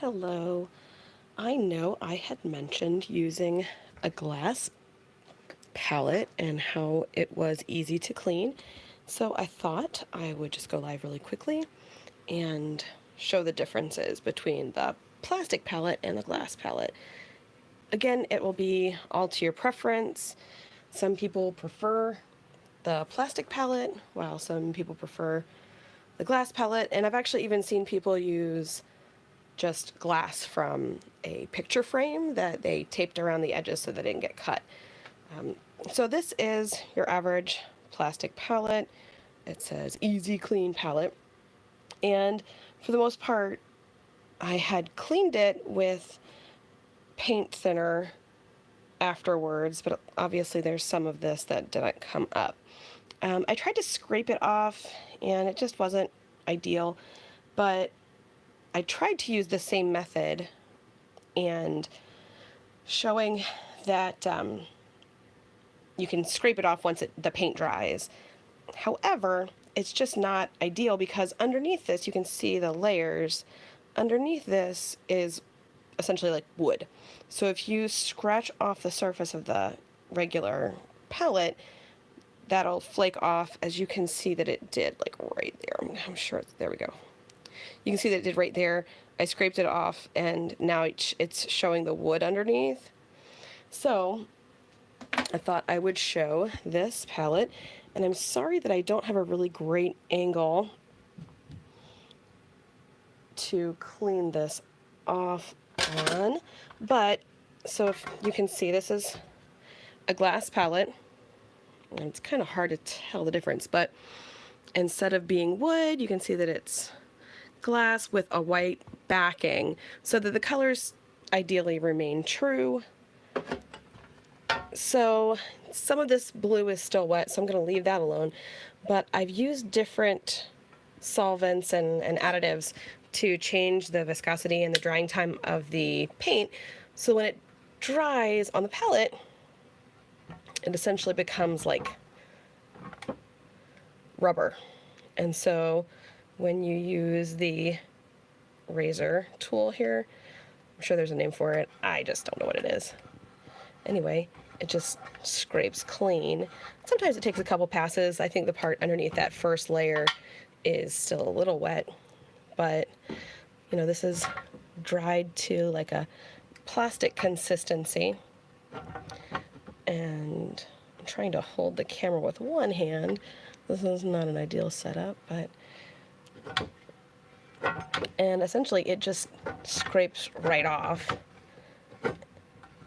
Hello. I know I had mentioned using a glass palette and how it was easy to clean, so I thought I would just go live really quickly and show the differences between the plastic palette and the glass palette. Again, it will be all to your preference. Some people prefer the plastic palette, while some people prefer the glass palette, and I've actually even seen people use just glass from a picture frame that they taped around the edges so they didn't get cut. So this is your average plastic palette. It says easy clean palette, and for the most part I had cleaned it with paint thinner afterwards, but obviously there's some of this that didn't come up. I tried to scrape it off and it just wasn't ideal, but I tried to use the same method and showing that you can scrape it off once the paint dries. However, it's just not ideal because underneath this you can see the layers. Underneath this is essentially like wood. So if you scratch off the surface of the regular palette, that'll flake off, as you can see that it did, like right there. I'm sure it's, there we go. You can see that it did right there. I scraped it off and now it's showing the wood underneath. So I thought I would show this palette, and I'm sorry that I don't have a really great angle to clean this off on, but so if you can see, this is a glass palette, and it's kind of hard to tell the difference, but instead of being wood, you can see that it's glass with a white backing so that the colors ideally remain true. So some of this blue is still wet, so I'm going to leave that alone, but I've used different solvents and additives to change the viscosity and the drying time of the paint, so when it dries on the palette it essentially becomes like rubber. And so when you use the razor tool here, I'm sure there's a name for it, I just don't know what it is. Anyway, it just scrapes clean. Sometimes it takes a couple passes. I think the part underneath that first layer is still a little wet, but you know, this is dried to like a plastic consistency. And I'm trying to hold the camera with one hand. This is not an ideal setup, but and essentially it just scrapes right off.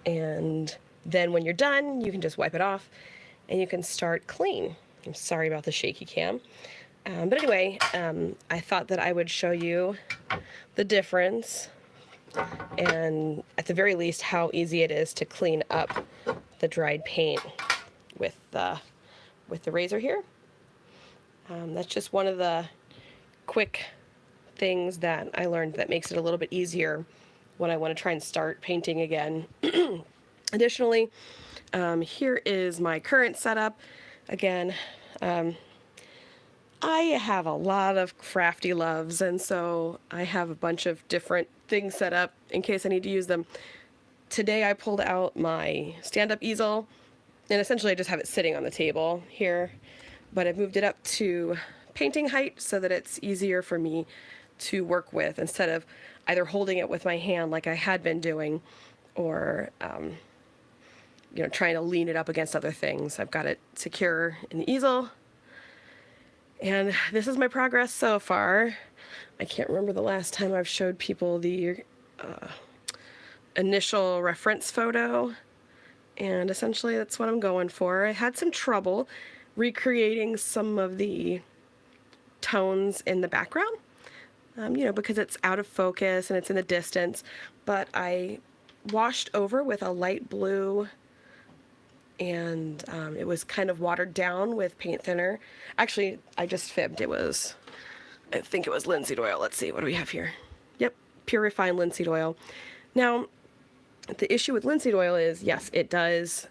And then when you're done, you can just wipe it off and you can start clean. I'm sorry about the shaky cam. But anyway, I thought that I would show you the difference and at the very least how easy it is to clean up the dried paint with the razor here. That's just one of the quick things that I learned that makes it a little bit easier when I want to try and start painting again. Additionally, here is my current setup. Again, I have a lot of crafty loves, and so I have a bunch of different things set up in case I need to use them. Today I pulled out my stand-up easel, and essentially I just have it sitting on the table here, but I've moved it up to painting height so that it's easier for me to work with instead of either holding it with my hand like I had been doing, or you know, trying to lean it up against other things. I've got it secure in the easel, and this is my progress so far. I can't remember the last time I've showed people the initial reference photo, and essentially that's what I'm going for. I had some trouble recreating some of the tones in the background, you know, because it's out of focus and it's in the distance, but I washed over with a light blue, and it was kind of watered down with paint thinner. Actually, I just fibbed. It was, I think it was linseed oil. Let's see, what do we have here? Yep, pure refined linseed oil. Now, the issue with linseed oil is, yes, it does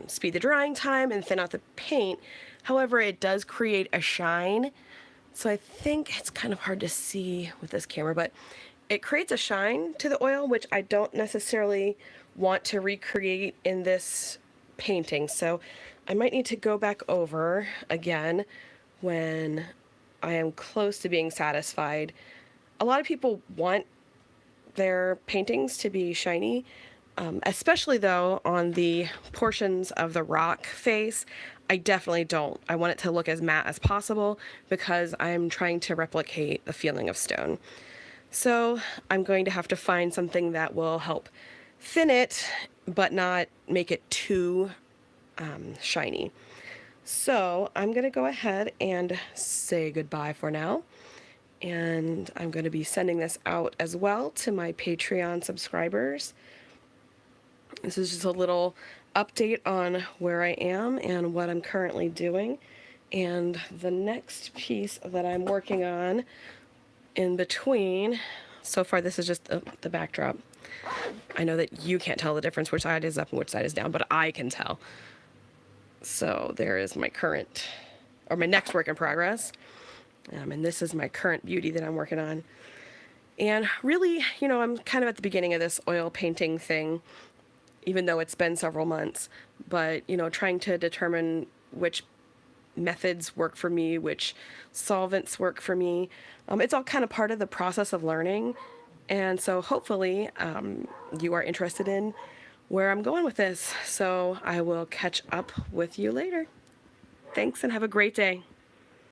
speed the drying time and thin out the paint. However, it does create a shine. So I think it's kind of hard to see with this camera, but it creates a shine to the oil, which I don't necessarily want to recreate in this painting. So I might need to go back over again when I am close to being satisfied. A lot of people want their paintings to be shiny, especially though on the portions of the rock face. I definitely don't. I want it to look as matte as possible because I'm trying to replicate the feeling of stone. So I'm going to have to find something that will help thin it, but not make it too shiny. So I'm going to go ahead and say goodbye for now. And I'm going to be sending this out as well to my Patreon subscribers. This is just a little update on where I am and what I'm currently doing. And the next piece that I'm working on in between, so far this is just the backdrop. I know that you can't tell the difference which side is up and which side is down, but I can tell. So there is my current, or my next work in progress. And this is my current beauty that I'm working on. And really, I'm kind of at the beginning of this oil painting thing, even though it's been several months, but, trying to determine which methods work for me, which solvents work for me. It's all kind of part of the process of learning. And so hopefully you are interested in where I'm going with this. So I will catch up with you later. Thanks and have a great day.